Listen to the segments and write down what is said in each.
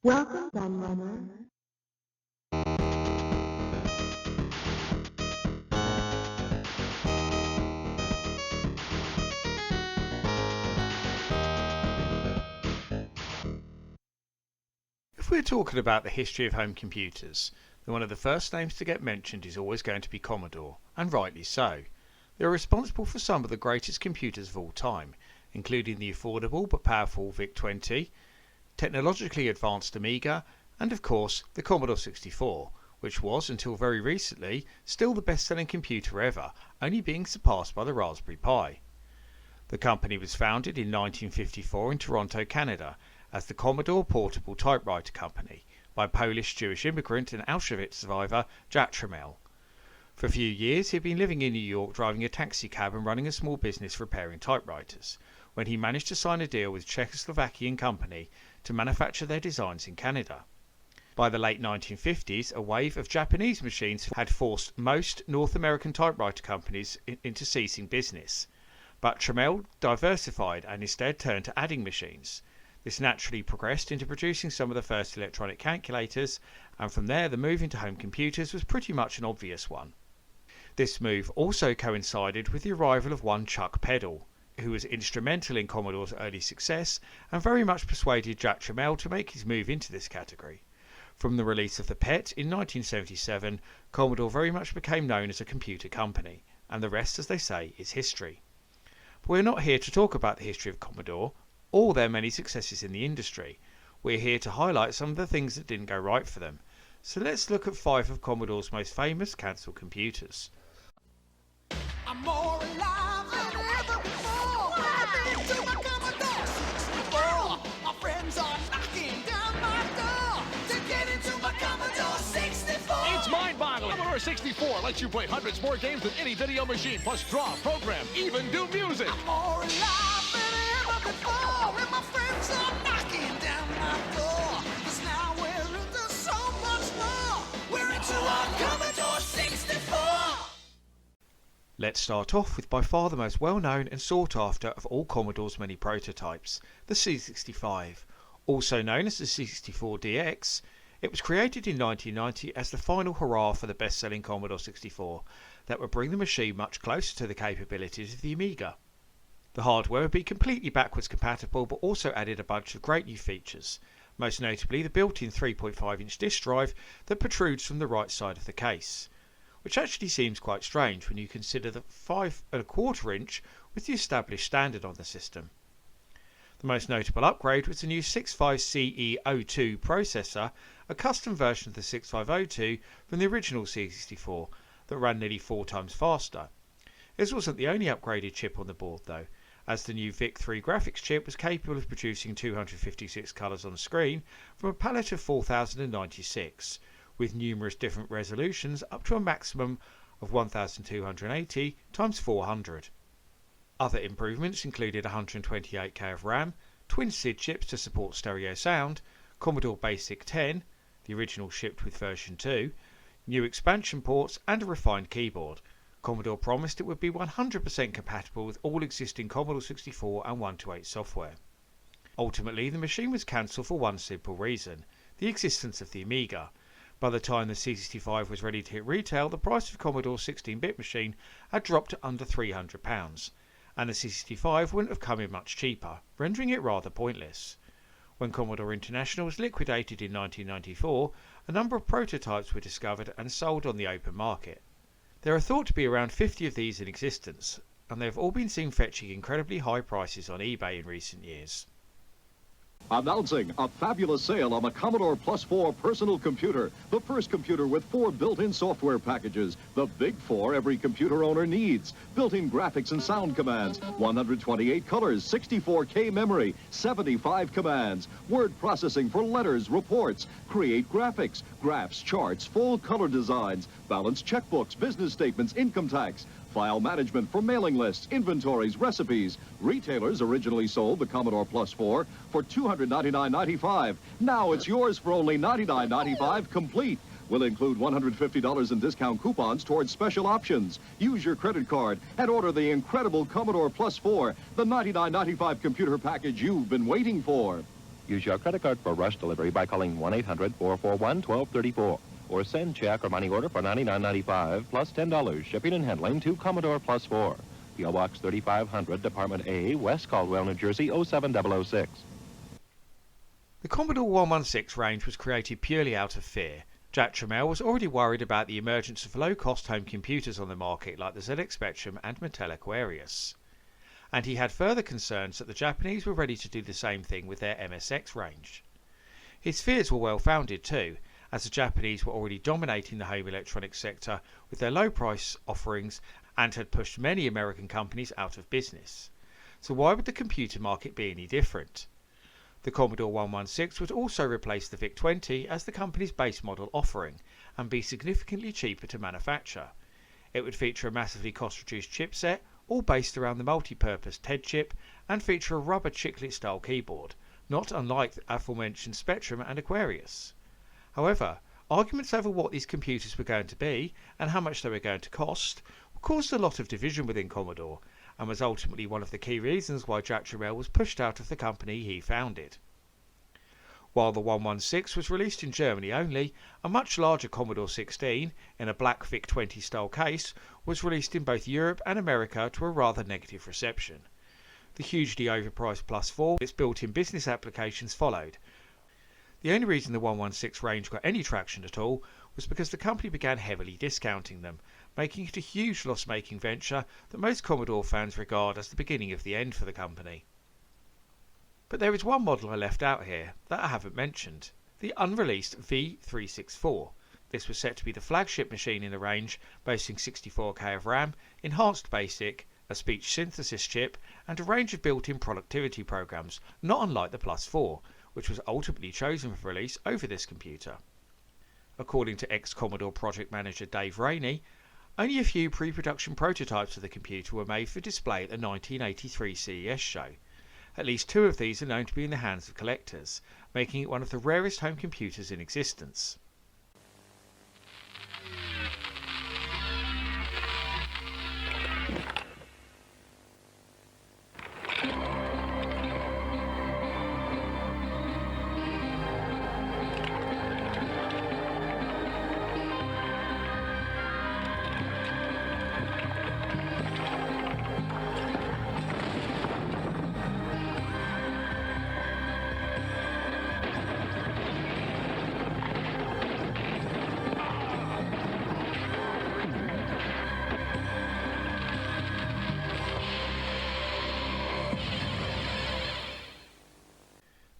Welcome, Gunrunner. If we're talking about the history of home computers, then one of the first names to get mentioned is always going to be Commodore, and rightly so. They are responsible for some of the greatest computers of all time, including the affordable but powerful Vic-20, technologically advanced Amiga, and of course the Commodore 64, which was, until very recently, still the best-selling computer ever, only being surpassed by the Raspberry Pi. The company was founded in 1954 in Toronto, Canada, as the Commodore Portable Typewriter Company by Polish Jewish immigrant and Auschwitz survivor Jack Tramiel. For a few years he had been living in New York driving a taxi cab and running a small business repairing typewriters, when he managed to sign a deal with Czechoslovakian company to manufacture their designs in Canada. By the late 1950s, a wave of Japanese machines had forced most North American typewriter companies into ceasing business, but Tramiel diversified and instead turned to adding machines. This naturally progressed into producing some of the first electronic calculators, and from there the move into home computers was pretty much an obvious one. This move also coincided with the arrival of one Chuck Peddle, who was instrumental in Commodore's early success and very much persuaded Jack Tramiel to make his move into this category. From the release of the PET in 1977, Commodore very much became known as a computer company, and the rest, as they say, is history. But we're not here to talk about the history of Commodore or their many successes in the industry. We're here to highlight some of the things that didn't go right for them. So let's look at 5 of Commodore's most famous cancelled computers. I'm more alive than ever before. Welcome to my Commodore 64. My friends are knocking down my door to get into my Commodore 64. It's mind-boggling. Commodore 64 lets you play hundreds more games than any video machine, plus draw, program, even do music. I'm more alive than ever before, and my friends are knocking down my door. 'Cause now we're into so much more. We're into our Commodore 64. Let's start off with by far the most well-known and sought after of all Commodore's many prototypes, the C65. Also known as the C64DX, it was created in 1990 as the final hurrah for the best-selling Commodore 64 that would bring the machine much closer to the capabilities of the Amiga. The hardware would be completely backwards compatible, but also added a bunch of great new features, most notably the built-in 3.5-inch disk drive that protrudes from the right side of the case, which actually seems quite strange when you consider that 5.25-inch was the established standard on the system. The most notable upgrade was the new 65CE02 processor, a custom version of the 6502 from the original C64 that ran nearly 4 times faster. This wasn't the only upgraded chip on the board though, as the new VIC-3 graphics chip was capable of producing 256 colours on screen from a palette of 4096, with numerous different resolutions up to a maximum of 1280 x 400. Other improvements included 128K of RAM, twin SID chips to support stereo sound, Commodore Basic 10, the original shipped with version 2, new expansion ports and a refined keyboard. Commodore promised it would be 100% compatible with all existing Commodore 64 and 128 software. Ultimately, the machine was cancelled for one simple reason: the existence of the Amiga. By the time the C65 was ready to hit retail, the price of Commodore's 16-bit machine had dropped to under £300, and the C65 wouldn't have come in much cheaper, rendering it rather pointless. When Commodore International was liquidated in 1994, a number of prototypes were discovered and sold on the open market. There are thought to be around 50 of these in existence, and they have all been seen fetching incredibly high prices on eBay in recent years. Announcing a fabulous sale on the Commodore Plus 4 personal computer, the first computer with 4 built-in software packages, the big 4 every computer owner needs. Built-in graphics and sound commands, 128 colors, 64K memory, 75 commands, word processing for letters, reports, create graphics, graphs, charts, full color designs, balance checkbooks, business statements, income tax, file management for mailing lists, inventories, recipes. Retailers originally sold the Commodore Plus 4 for $299.95. Now it's yours for only $99.95 complete. Will include $150 in discount coupons towards special options. Use your credit card and order the incredible Commodore Plus 4, the $99.95 computer package you've been waiting for. Use your credit card for rush delivery by calling 1-800-441-1234 or send check or money order for $99.95 plus $10 shipping and handling to Commodore Plus 4. P.O. Box 3500, Department A, West Caldwell, New Jersey 07006. The Commodore 116 range was created purely out of fear. Jack Tramiel was already worried about the emergence of low-cost home computers on the market like the ZX Spectrum and Mattel Aquarius. And he had further concerns that the Japanese were ready to do the same thing with their MSX range. His fears were well founded too, as the Japanese were already dominating the home electronics sector with their low price offerings and had pushed many American companies out of business. So why would the computer market be any different? The Commodore 116 would also replace the VIC-20 as the company's base model offering and be significantly cheaper to manufacture. It would feature a massively cost-reduced chipset, all based around the multi-purpose TED chip, and feature a rubber chiclet-style keyboard, not unlike the aforementioned Spectrum and Aquarius. However, arguments over what these computers were going to be and how much they were going to cost caused a lot of division within Commodore, and was ultimately one of the key reasons why Jack Tramiel was pushed out of the company he founded. While the 116 was released in Germany only, a much larger Commodore 16 in a black VIC-20 style case was released in both Europe and America to a rather negative reception. The hugely overpriced Plus 4 with its built-in business applications followed. The only reason the 116 range got any traction at all was because the company began heavily discounting them, making it a huge loss-making venture that most Commodore fans regard as the beginning of the end for the company. But there is one model I left out here that I haven't mentioned, the Unreleased V364. This was set to be the flagship machine in the range, boasting 64K of RAM, enhanced BASIC, a speech synthesis chip, and a range of built-in productivity programs, not unlike the Plus 4, which was ultimately chosen for release over this computer. According to ex-Commodore project manager Dave Rainey, only a few pre-production prototypes of the computer were made for display at the 1983 CES show. At least 2 of these are known to be in the hands of collectors, making it one of the rarest home computers in existence.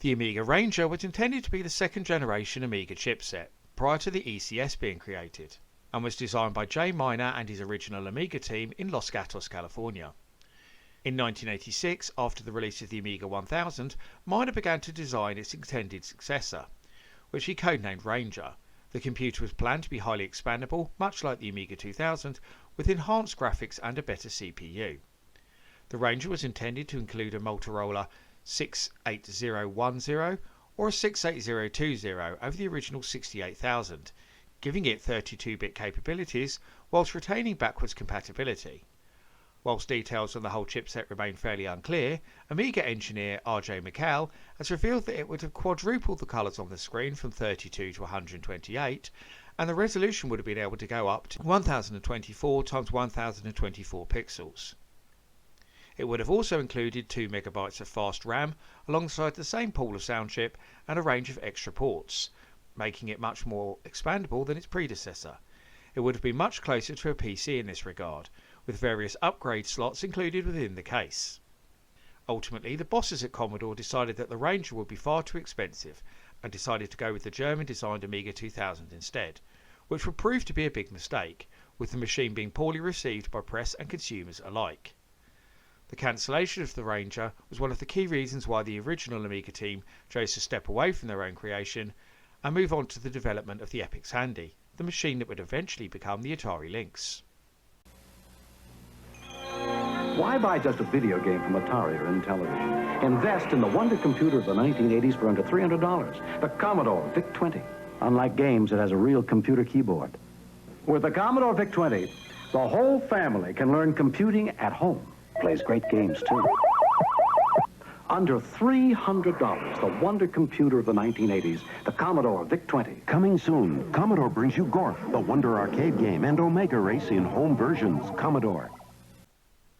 The Amiga Ranger was intended to be the second generation Amiga chipset, prior to the ECS being created, and was designed by Jay Miner and his original Amiga team in Los Gatos, California. In 1986, after the release of the Amiga 1000, Miner began to design its intended successor, which he codenamed Ranger. The computer was planned to be highly expandable, much like the Amiga 2000, with enhanced graphics and a better CPU. The Ranger was intended to include a Motorola 68010 or a 68020 over the original 68000, giving it 32-bit capabilities whilst retaining backwards compatibility. Whilst details on the whole chipset remain fairly unclear, Amiga engineer RJ McCall has revealed that it would have quadrupled the colours on the screen from 32 to 128, and the resolution would have been able to go up to 1024 x 1024 pixels. It would have also included 2 MB of fast RAM alongside the same pool of sound chip and a range of extra ports, making it much more expandable than its predecessor. It would have been much closer to a PC in this regard, with various upgrade slots included within the case. Ultimately, the bosses at Commodore decided that the Ranger would be far too expensive and decided to go with the German-designed Amiga 2000 instead, which would prove to be a big mistake, with the machine being poorly received by press and consumers alike. The cancellation of the Ranger was one of the key reasons why the original Amiga team chose to step away from their own creation and move on to the development of the Epix Handy, the machine that would eventually become the Atari Lynx. Why buy just a video game from Atari or Intellivision? Invest in the wonder computer of the 1980s for under $300, the Commodore Vic-20. Unlike games, it has a real computer keyboard. With the Commodore Vic-20, the whole family can learn computing at home. Plays great games, too. Under $300, the wonder computer of the 1980s, the Commodore Vic-20. Coming soon, Commodore brings you Gorf, the Wonder arcade game, and Omega Race in home versions. Commodore.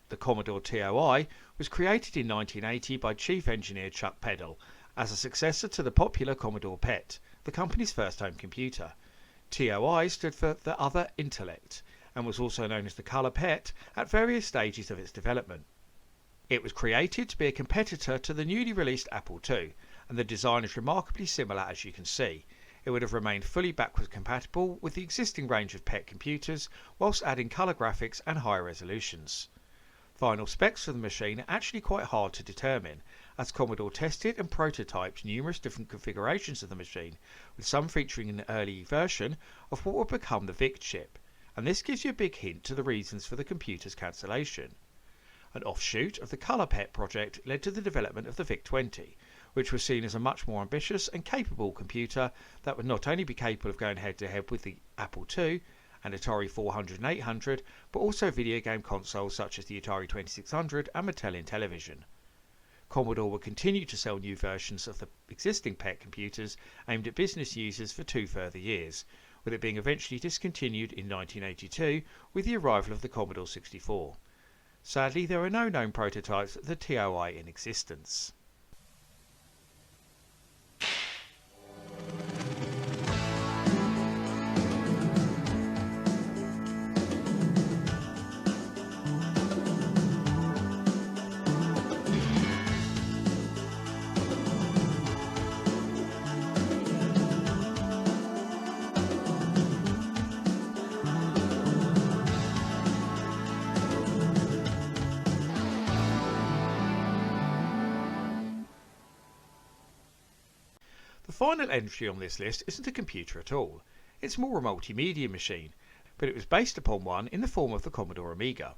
The Commodore Ti was created in 1980 by Chief Engineer Chuck Peddle as a successor to the popular Commodore PET, the company's first home computer. TOI stood for the Other Intellect and was also known as the Color PET at various stages of its development. It was created to be a competitor to the newly released Apple II, and the design is remarkably similar, as you can see. It would have remained fully backwards compatible with the existing range of PET computers, whilst adding colour graphics and higher resolutions. Final specs for the machine are actually quite hard to determine, as Commodore tested and prototyped numerous different configurations of the machine, with some featuring an early version of what would become the VIC chip, and this gives you a big hint to the reasons for the computer's cancellation. An offshoot of the Color PET project led to the development of the Vic-20, which was seen as a much more ambitious and capable computer that would not only be capable of going head-to-head with the Apple II and Atari 400 and 800, but also video game consoles such as the Atari 2600 and Mattel Intellivision. Commodore would continue to sell new versions of the existing PET computers aimed at business users for 2 further years, with it being eventually discontinued in 1982 with the arrival of the Commodore 64. Sadly, there are no known prototypes of the TOI in existence. The final entry on this list isn't a computer at all. It's more a multimedia machine, but it was based upon one in the form of the Commodore Amiga.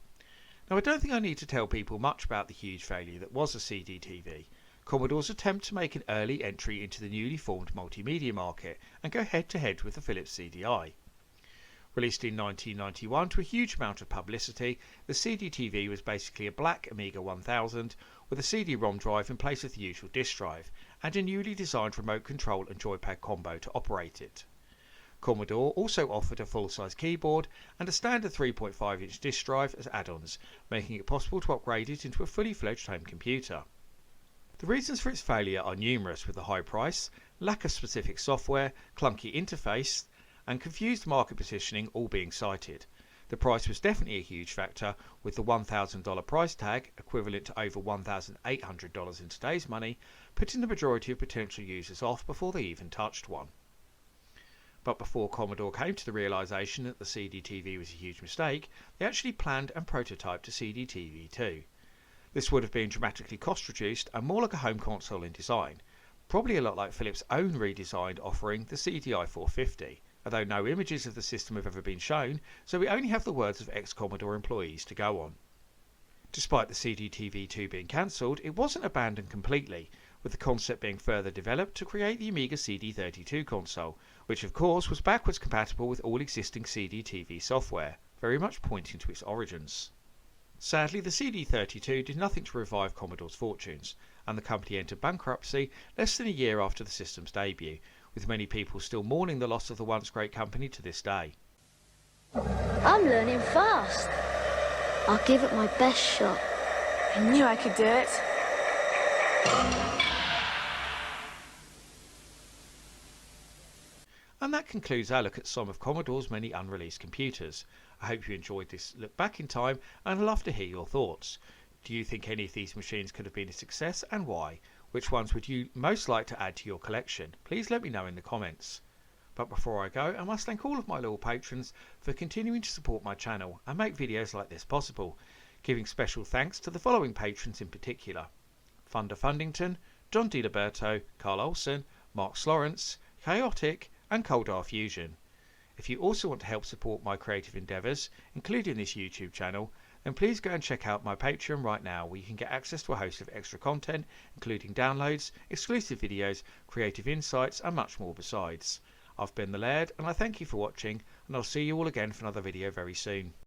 Now, I don't think I need to tell people much about the huge failure that was a CD-TV, Commodore's attempt to make an early entry into the newly formed multimedia market and go head-to-head with the Philips CDI. Released in 1991 to a huge amount of publicity, the CD-TV was basically a black Amiga 1000 with a CD-ROM drive in place of the usual disk drive, and a newly designed remote control and joypad combo to operate it. Commodore also offered a full-size keyboard and a standard 3.5-inch disk drive as add-ons, making it possible to upgrade it into a fully fledged home computer. The reasons for its failure are numerous, with the high price, lack of specific software, clunky interface, and confused market positioning all being cited. The price was definitely a huge factor, with the $1,000 price tag, equivalent to over $1,800 in today's money, putting the majority of potential users off before they even touched one. But before Commodore came to the realisation that the CD-TV was a huge mistake, they actually planned and prototyped a CD-TV2. This would have been dramatically cost reduced and more like a home console in design, probably a lot like Philips' own redesigned offering, the CDI 450. Although no images of the system have ever been shown, so we only have the words of ex-Commodore employees to go on. Despite the CD-TV2 being cancelled, it wasn't abandoned completely, with the concept being further developed to create the Amiga CD32 console, which of course was backwards compatible with all existing CD-TV software, very much pointing to its origins. Sadly, the CD32 did nothing to revive Commodore's fortunes, and the company entered bankruptcy less than a year after the system's debut, with many people still mourning the loss of the once great company to this day. I'm learning fast. I'll give it my best shot. I knew I could do it. And that concludes our look at some of Commodore's many unreleased computers. I hope you enjoyed this look back in time, and I'd love to hear your thoughts. Do you think any of these machines could have been a success, and why? Which ones would you most like to add to your collection? Please let me know in the comments. But before I go, I must thank all of my loyal patrons for continuing to support my channel and make videos like this possible, giving special thanks to the following patrons in particular: Thunder Fundington, John DiLiberto, Carl Olsen, Mark Slorence, Chaotic, and Coldar Fusion. If you also want to help support my creative endeavours, including this YouTube channel, then please go and check out my Patreon right now, where you can get access to a host of extra content, including downloads, exclusive videos, creative insights, and much more besides. I've been the Laird, and I thank you for watching, and I'll see you all again for another video very soon.